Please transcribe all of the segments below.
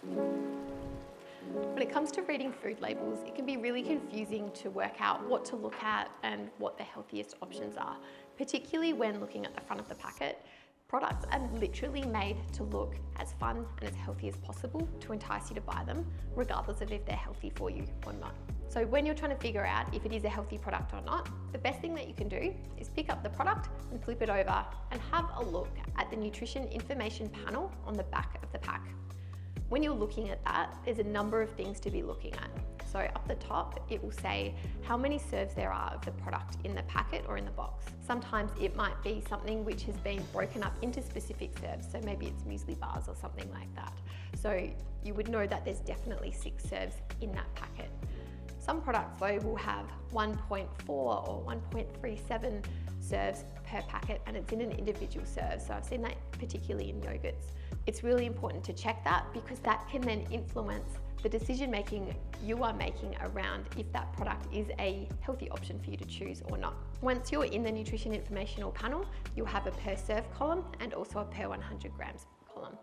When it comes to reading food labels, it can be really confusing to work out what to look at and what the healthiest options are, particularly when looking at the front of the packet. Products are literally made to look as fun and as healthy as possible to entice you to buy them, regardless of if they're healthy for you or not. So when you're trying to figure out if it is a healthy product or not, the best thing that you can do is pick up the product and flip it over and have a look at the nutrition information panel on the back of the pack. When you're looking at that, there's a number of things to be looking at. So up the top, it will say how many serves there are of the product in the packet or in the box. Sometimes it might be something which has been broken up into specific serves. So maybe it's muesli bars or something like that. So you would know that there's definitely 6 serves in that packet. Some products though will have 1.4 or 1.37 serves per packet, and it's in an individual serve. So I've seen that particularly in yogurts. It's really important to check that because that can then influence the decision making you are making around if that product is a healthy option for you to choose or not. Once you're in the nutrition informational panel, you'll have a per serve column and also a per 100 grams column.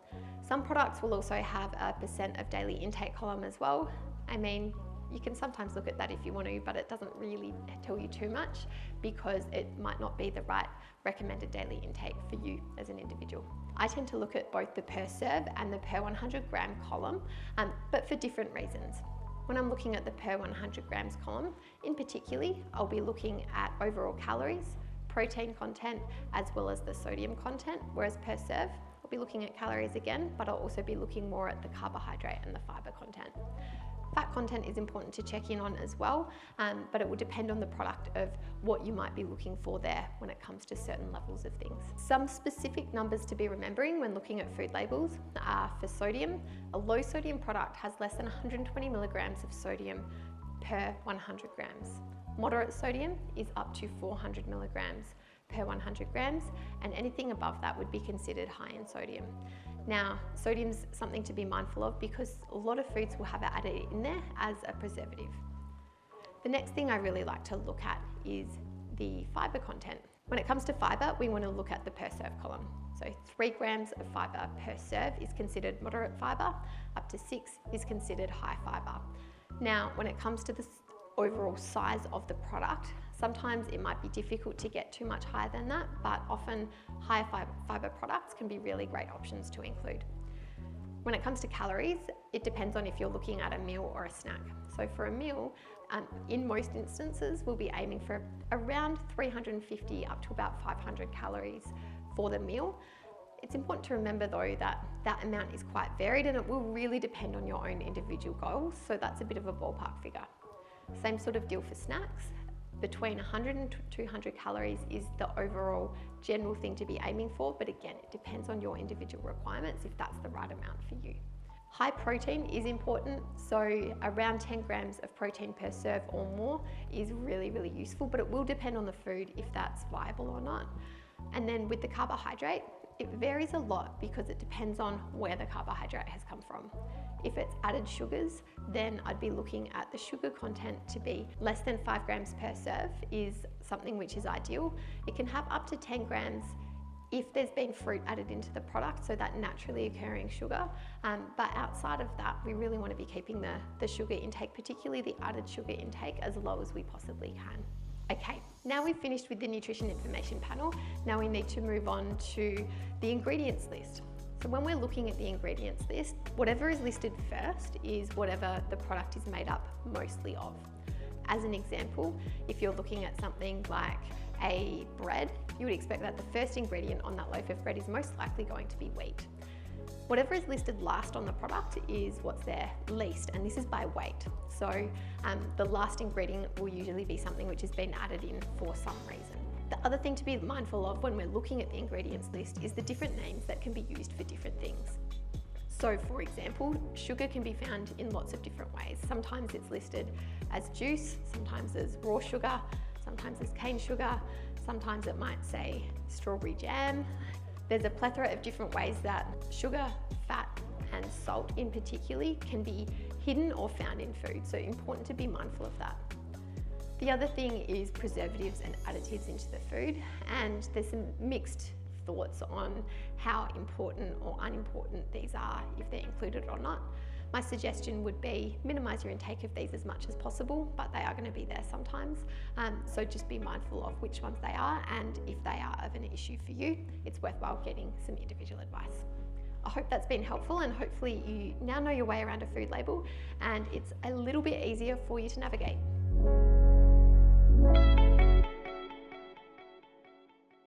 Some products will also have a % of daily intake column as well. I mean, you can sometimes look at that if you want to, but it doesn't really tell you too much because it might not be the right recommended daily intake for you as an individual. I tend to look at both the per serve and the per 100 gram column, but for different reasons. When I'm looking at the per 100 grams column, in particular, I'll be looking at overall calories, protein content, as well as the sodium content, whereas per serve, I'll be looking at calories again, but I'll also be looking more at the carbohydrate and the fibre content. Fat content is important to check in on as well, but it will depend on the product of what you might be looking for there when it comes to certain levels of things. Some specific numbers to be remembering when looking at food labels are for sodium. A low sodium product has less than 120 milligrams of sodium per 100 grams. Moderate sodium is up to 400 milligrams per 100 grams, and anything above that would be considered high in sodium. Now, sodium's something to be mindful of because a lot of foods will have it added in there as a preservative. The next thing I really like to look at is the fibre content. When it comes to fibre, we want to look at the per serve column. So 3 grams of fibre per serve is considered moderate fibre, up to 6 is considered high fibre. Now, when it comes to the overall size of the product, sometimes it might be difficult to get too much higher than that, but often higher fibre products can be really great options to include. When it comes to calories, it depends on if you're looking at a meal or a snack. So for a meal, in most instances, we'll be aiming for around 350 up to about 500 calories for the meal. It's important to remember though that that amount is quite varied and it will really depend on your own individual goals. So that's a bit of a ballpark figure. Same sort of deal for snacks. Between 100 and 200 calories is the overall general thing to be aiming for, but again, it depends on your individual requirements if that's the right amount for you. High protein is important, so around 10 grams of protein per serve or more is really, really useful, but it will depend on the food if that's viable or not. And then with the carbohydrate, it varies a lot because it depends on where the carbohydrate has come from. If it's added sugars, then I'd be looking at the sugar content to be less than 5 grams per serve is something which is ideal. It can have up to 10 grams if there's been fruit added into the product, so that naturally occurring sugar. But outside of that, we really want to be keeping the sugar intake, particularly the added sugar intake, as low as we possibly can. Okay, now we've finished with the nutrition information panel. Now we need to move on to the ingredients list. So when we're looking at the ingredients list, whatever is listed first is whatever the product is made up mostly of. As an example, if you're looking at something like a bread, you would expect that the first ingredient on that loaf of bread is most likely going to be wheat. Whatever is listed last on the product is what's there least, and this is by weight. So the last ingredient will usually be something which has been added in for some reason. The other thing to be mindful of when we're looking at the ingredients list is the different names that can be used for different things. So for example, sugar can be found in lots of different ways. Sometimes it's listed as juice, sometimes as raw sugar, sometimes as cane sugar, sometimes it might say strawberry jam. There's a plethora of different ways that sugar, fat, and salt in particular can be hidden or found in food, so important to be mindful of that. The other thing is preservatives and additives into the food, and there's some mixed thoughts on how important or unimportant these are, if they're included or not. My suggestion would be minimise your intake of these as much as possible, but they are going to be there sometimes. So just be mindful of which ones they are, and if they are of an issue for you, it's worthwhile getting some individual advice. I hope that's been helpful, and hopefully you now know your way around a food label and it's a little bit easier for you to navigate.